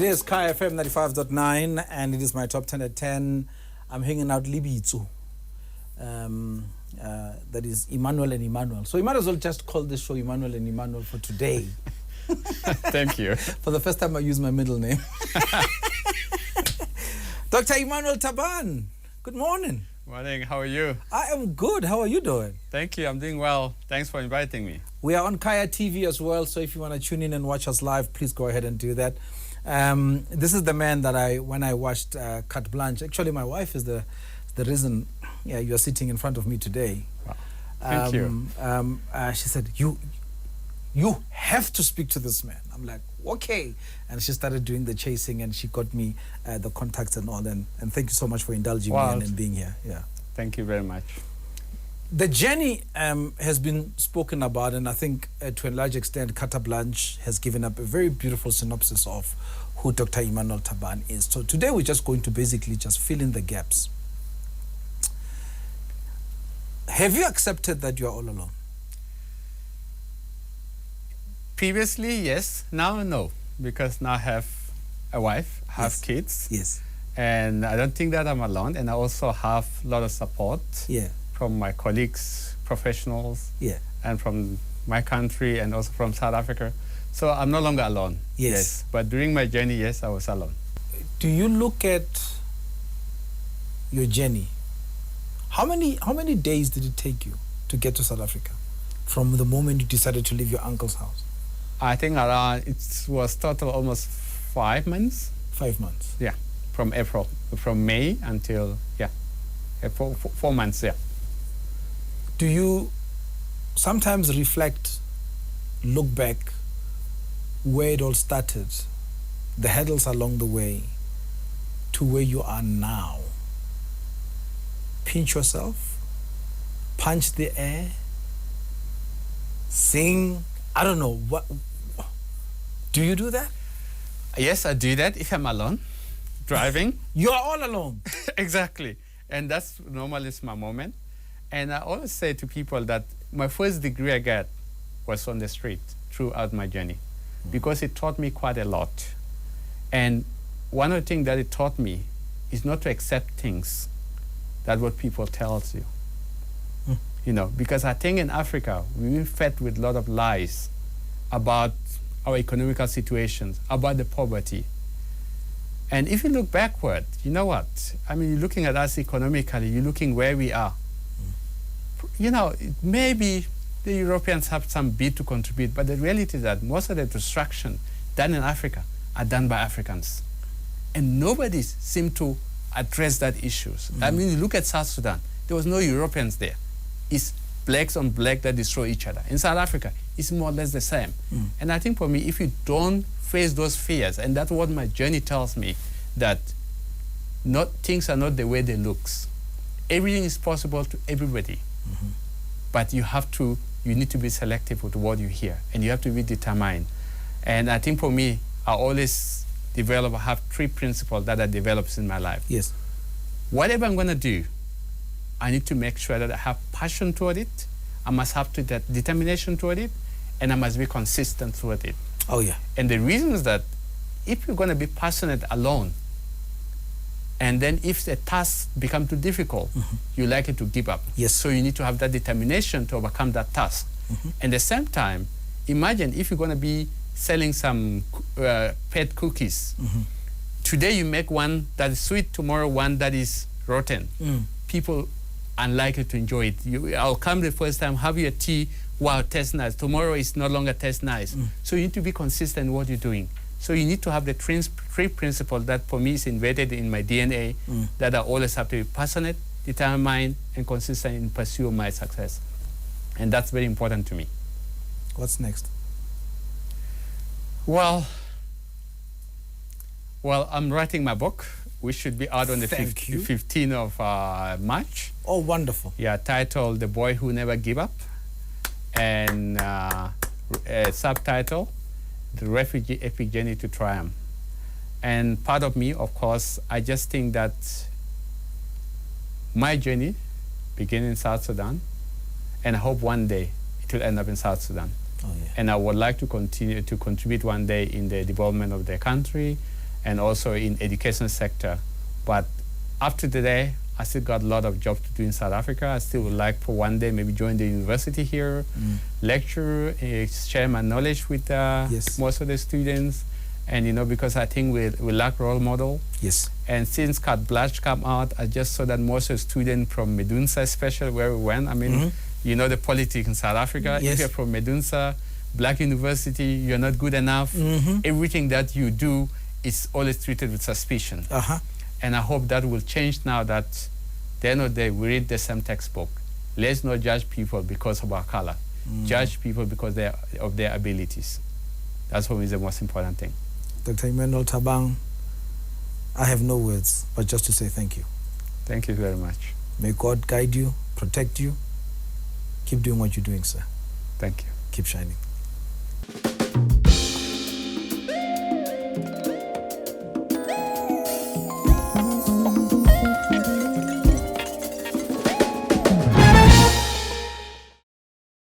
is Kaya FM 95.9 and it is my top 10 at 10. I'm hanging out Libitsu. That is Emmanuel and Emmanuel. So you might as well just call this show Emmanuel and Emmanuel for today. Thank you. For the first time I use my middle name. Dr. Emmanuel Taban, good morning. Morning, how are you? I am good. How are you doing? Thank you, I'm doing well. Thanks for inviting me. We are on Kaya TV as well, so if you want to tune in and watch us live, please go ahead and do that. This is the man that when I watched Carte Blanche, actually my wife is the reason you're sitting in front of me today. Wow. Thank you. She said, you have to speak to this man. I'm like, okay. And she started doing the chasing and she got me the contacts and all. And thank you so much for indulging me and being here. Yeah. Thank you very much. The journey has been spoken about, and I think to a large extent, Carte Blanche has given up a very beautiful synopsis of who Dr. Emmanuel Taban is. So today we're just going to basically just fill in the gaps. Have you accepted that you are all alone? Previously, yes. Now, no. Because now I have a wife, have kids. Yes. And I don't think that I'm alone. And I also have a lot of support from my colleagues, professionals, and from my country and also from South Africa. So I'm no longer alone. Yes. But during my journey, yes, I was alone. Do you look at your journey? How many days did it take you to get to South Africa from the moment you decided to leave your uncle's house? I think it was total almost 5 months. 5 months? Yeah, from April, from May until, 4 months, Do you sometimes reflect, look back, where it all started, the hurdles along the way, to where you are now? Pinch yourself, punch the air, sing, I don't know, what? Do you do that? Yes, I do that if I'm alone, driving. You are all alone. Exactly. And that's normally my moment. And I always say to people that my first degree I got was on the street throughout my journey because it taught me quite a lot. And one of the things that it taught me is not to accept things that what people tell you. You know, because I think in Africa, we've been fed with a lot of lies about our economical situations, about the poverty. And if you look backward, you know what? I mean, you're looking at us economically, you're looking where we are. You know, maybe the Europeans have some bit to contribute, but the reality is that most of the destruction done in Africa are done by Africans. And nobody seemed to address that issues. I mean, you look at South Sudan, there was no Europeans there. It's blacks on black that destroy each other. In South Africa, it's more or less the same. And I think for me, if you don't face those fears, and that's what my journey tells me, that things are not the way they look. Everything is possible to everybody. But you need to be selective with what you hear, and you have to be determined. And I think for me, I always have 3 principles that I developed in my life. Yes. Whatever I'm going to do, I need to make sure that I have passion toward it, I must have that determination toward it, and I must be consistent toward it. Oh, yeah. And the reason is that if you're going to be passionate alone, and then if the task becomes too difficult, you're likely to give up. Yes. So you need to have that determination to overcome that task. And at the same time, imagine if you're going to be selling some pet cookies. Today you make one that is sweet, tomorrow one that is rotten. People are unlikely to enjoy it. I'll come the first time, have your tea, wow, tastes nice. Tomorrow it's no longer tastes nice. So you need to be consistent in what you're doing. So you need to have the 3 principles that for me is embedded in my DNA, that I always have to be passionate, determined, and consistent in pursuit of my success. And that's very important to me. What's next? Well, I'm writing my book, which should be out on the 15th of March. Oh, wonderful. Yeah, titled The Boy Who Never Gave Up. And subtitle, The Refugee Epic Journey to Triumph. And part of me, of course, I just think that my journey began in South Sudan, and I hope one day it will end up in South Sudan. Oh, yeah. And I would like to continue to contribute one day in the development of the country and also in education sector. But after today, I still got a lot of job to do in South Africa. I still would like for one day maybe join the university here, lecture, share my knowledge with Yes. most of the students. And, you know, because I think we lack role model. Yes. And since Carte Blanche came out, I just saw that most of the students from Medunsa, especially where we went, I mean, you know the politics in South Africa. Yes. If you're from Medunsa, Black University, you're not good enough. Everything that you do is always treated with suspicion. And I hope that will change now that at the end of the day, we read the same textbook. Let's not judge people because of our color. Judge people because of their abilities. That's for me the most important thing. Dr. Emmanuel Taban, I have no words, but just to say thank you. Thank you very much. May God guide you, protect you. Keep doing what you're doing, sir. Thank you. Keep shining.